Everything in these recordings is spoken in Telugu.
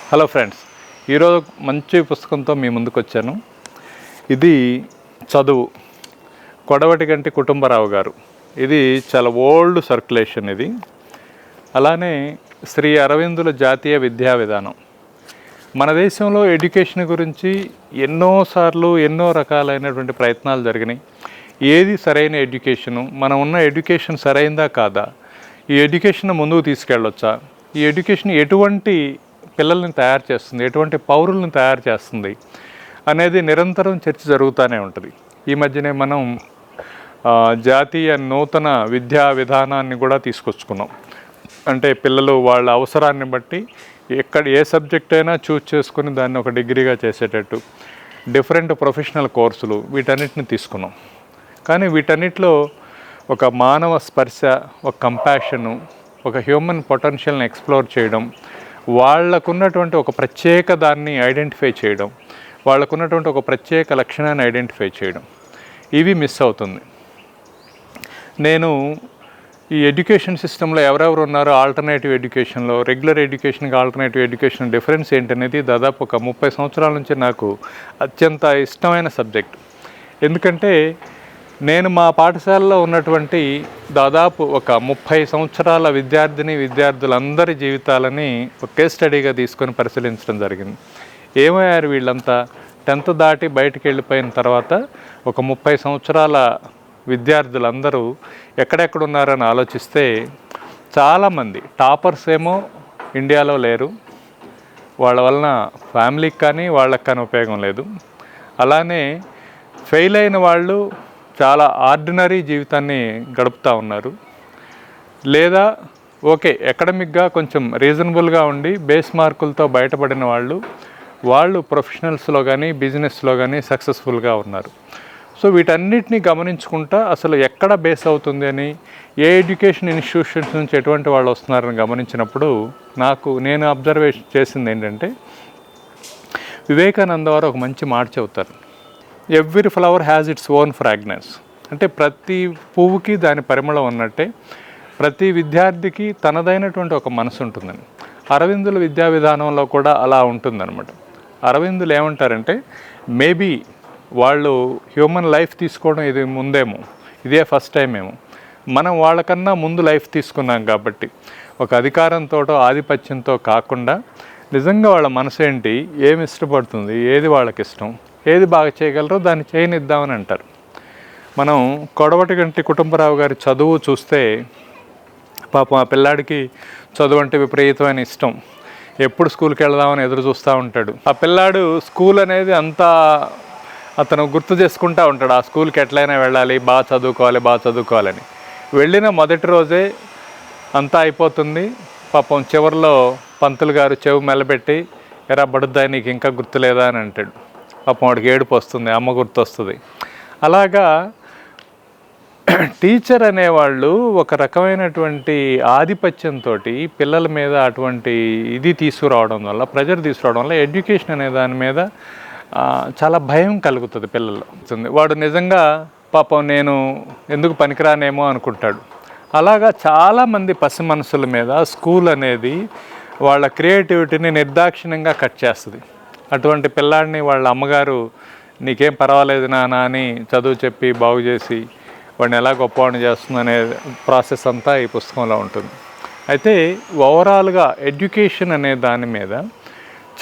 హలో ఫ్రెండ్స్, ఈరోజు మంచి పుస్తకంతో మీ ముందుకు వచ్చాను. ఇది చదువు, కొడవటిగంటి కుటుంబరావు గారు. ఇది చాలా ఓల్డ్ సర్క్యులేషన్ ఇది. అలానే శ్రీ అరవిందుల జాతీయ విద్యా విధానం. మన దేశంలో ఎడ్యుకేషన్ గురించి ఎన్నోసార్లు ఎన్నో రకాలైనటువంటి ప్రయత్నాలు జరిగినాయి. ఏది సరైన ఎడ్యుకేషను, మనం ఉన్న ఎడ్యుకేషన్ సరైందా కాదా, ఈ ఎడ్యుకేషన్ ముందుకు తీసుకెళ్ళొచ్చా, ఈ ఎడ్యుకేషన్ ఎటువంటి పిల్లల్ని తయారు చేస్తుంది, ఎటువంటి పౌరులను తయారు చేస్తుంది అనేది నిరంతరం చర్చ జరుగుతూనే ఉంటుంది. ఈ మధ్యనే మనం జాతీయ నూతన విద్యా విధానాన్ని కూడా తీసుకొచ్చుకున్నాం. అంటే పిల్లలు వాళ్ళ అవసరాన్ని బట్టి ఏ సబ్జెక్ట్ అయినా చూస్ చేసుకుని దాన్ని ఒక డిగ్రీగా చేసేటట్టు డిఫరెంట్ ప్రొఫెషనల్ కోర్సులు వీటన్నిటిని తీసుకున్నాం. కానీ వీటన్నిటిలో ఒక మానవ స్పర్శ, ఒక కంపాషను, ఒక హ్యూమన్ పొటెన్షియల్ని ఎక్స్ప్లోర్ చేయడం, వాళ్ళకున్నటువంటి ఒక ప్రత్యేక దాన్ని ఐడెంటిఫై చేయడం, వాళ్ళకున్నటువంటి ఒక ప్రత్యేక లక్షణాన్ని ఐడెంటిఫై చేయడం, ఇవి మిస్ అవుతుంది. నేను ఈ ఎడ్యుకేషన్ సిస్టంలో ఎవరెవరు ఉన్నారో, ఆల్టర్నేటివ్ ఎడ్యుకేషన్లో, రెగ్యులర్ ఎడ్యుకేషన్కి ఆల్టర్నేటివ్ ఎడ్యుకేషన్ డిఫరెన్స్ ఏంటనేది దాదాపు ఒక 30 సంవత్సరాల నుంచి నాకు అత్యంత ఇష్టమైన సబ్జెక్ట్. ఎందుకంటే నేను మా పాఠశాలలో ఉన్నటువంటి దాదాపు ఒక 30 సంవత్సరాల విద్యార్థులందరి జీవితాలని ఒక కేస్ స్టడీగా తీసుకొని పరిశీలించడం జరిగింది. ఏమయ్యారు వీళ్ళంతా? 10th దాటి బయటికి వెళ్ళిపోయిన తర్వాత ఒక 30 సంవత్సరాల విద్యార్థులందరూ ఎక్కడెక్కడ ఉన్నారని ఆలోచిస్తే చాలామంది టాపర్స్ ఏమో ఇండియాలో లేరు. వాళ్ళ వలన ఫ్యామిలీకి కానీ వాళ్ళకి కానీ ఉపయోగం లేదు. అలానే ఫెయిల్ అయిన వాళ్ళు చాలా ఆర్డినరీ జీవితాన్ని గడుపుతూ ఉన్నారు. లేదా ఓకే, అకాడమిక్గా కొంచెం రీజనబుల్గా ఉండి బేస్ మార్కులతో బయటపడిన వాళ్ళు ప్రొఫెషనల్స్లో కానీ బిజినెస్లో కానీ సక్సెస్ఫుల్గా ఉన్నారు. సో వీటన్నిటిని గమనించుకుంటా అసలు ఎక్కడ బేస్ అవుతుంది అని, ఏ ఎడ్యుకేషన్ ఇన్స్టిట్యూషన్స్ నుంచి ఎటువంటి వాళ్ళు వస్తున్నారని గమనించినప్పుడు నేను అబ్జర్వేషన్ చేసింది ఏంటంటే, వివేకానంద వారు ఒక మంచి మాట చెబుతారు. Every flower has its own fragrance. అంటే ప్రతి పువ్వుకి దాని పరిమళం ఉన్నట్టే ప్రతి విద్యార్థికి తనదైనటువంటి ఒక మనసు ఉంటుందని. అరవిందుల విద్యా విధానంలో కూడా అలా ఉంటుందన్నమాట. అరవిందులు ఏమంటారంటే, మేబీ వాళ్ళు హ్యూమన్ లైఫ్ తీసుకోవడం ఇది ముందేమో, ఇదే ఫస్ట్ టైం ఏమో, మనం వాళ్ళకన్నా ముందు లైఫ్ తీసుకున్నాం కాబట్టి ఒక అధికారంతోటో ఆధిపత్యంతో కాకుండా నిజంగా వాళ్ళ మనసు ఏంటి, ఏమి ఇష్టపడుతుంది, ఏది వాళ్ళకి ఇష్టం, ఏది బాగా చేయగలరో దాన్ని చేయనిద్దామని అంటారు. మనం కొడవటిగంటి కుటుంబరావు గారి చదువు చూస్తే పాపం ఆ పిల్లాడికి చదువు అంటే విపరీతమైన ఇష్టం. ఎప్పుడు స్కూల్కి వెళదామని ఎదురు చూస్తూ ఉంటాడు. ఆ పిల్లాడు స్కూల్ అనేది అంతా అతను గుర్తు చేసుకుంటూ ఉంటాడు. ఆ స్కూల్కి ఎట్లయినా వెళ్ళాలి, బాగా చదువుకోవాలని. వెళ్ళిన మొదటి రోజే అంతా అయిపోతుంది. పాపం చివరిలో పంతులు గారు చెవు మెల్లబెట్టి, ఎరా బడుద్దాయి నీకు ఇంకా గుర్తులేదా అని అంటాడు. పాపం వాడికి ఏడుపు వస్తుంది, అమ్మ గుర్తు వస్తుంది. అలాగా టీచర్ అనేవాళ్ళు ఒక రకమైనటువంటి ఆధిపత్యంతో పిల్లల మీద అటువంటి తీసుకురావడం వల్ల, ప్రెజర్ తీసుకురావడం వల్ల ఎడ్యుకేషన్ అనే దాని మీద చాలా భయం కలుగుతుంది పిల్లల్లో. వాడు నిజంగా పాపం నేను ఎందుకు పనికిరానేమో అనుకుంటాడు. అలాగా చాలామంది పసి మనసుల మీద స్కూల్ అనేది వాళ్ళ క్రియేటివిటీని నిర్దాక్షిణ్యంగా కట్ చేస్తుంది. అటువంటి పిల్లాడిని వాళ్ళ అమ్మగారు నీకేం పర్వాలేదు నాన్న అని చదువు చెప్పి బాగు చేసి వాడిని ఎలా గొప్పవాడిని చేస్తుందనే ప్రాసెస్ అంతా ఈ పుస్తకంలో ఉంటుంది. అయితే ఓవరాల్గా ఎడ్యుకేషన్ అనే దాని మీద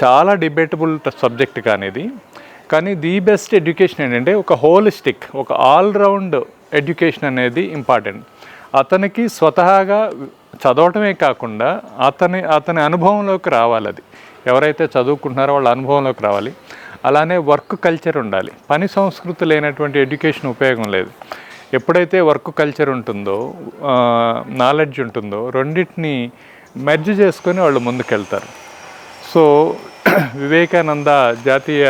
చాలా డిబేటబుల్ సబ్జెక్ట్ కానీ ది బెస్ట్ ఎడ్యుకేషన్ ఏంటంటే ఒక హోలిస్టిక్, ఒక ఆల్రౌండ్ ఎడ్యుకేషన్ అనేది ఇంపార్టెంట్. అతనికి స్వతహాగా చదవటమే కాకుండా అతని అనుభవంలోకి రావాలి. అది ఎవరైతే చదువుకుంటున్నారో వాళ్ళ అనుభవంలోకి రావాలి. అలానే వర్క్ కల్చర్ ఉండాలి. పని సంస్కృతి లేనటువంటి ఎడ్యుకేషన్ ఉపయోగం లేదు. ఎప్పుడైతే వర్క్ కల్చర్ ఉంటుందో, నాలెడ్జ్ ఉంటుందో, రెండింటిని మెర్జ్ చేసుకొని వాళ్ళు ముందుకెళ్తారు. సో వివేకానంద జాతీయ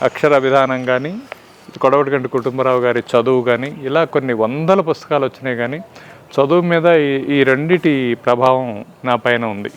అక్షర విధానం కానీ, కొడవటిగంటి కుటుంబరావు గారి చదువు కానీ, ఇలా కొన్ని వందల పుస్తకాలు వచ్చినాయి. కానీ చదువు మీద ఈ రెండిటి ప్రభావం నా పైన ఉంది.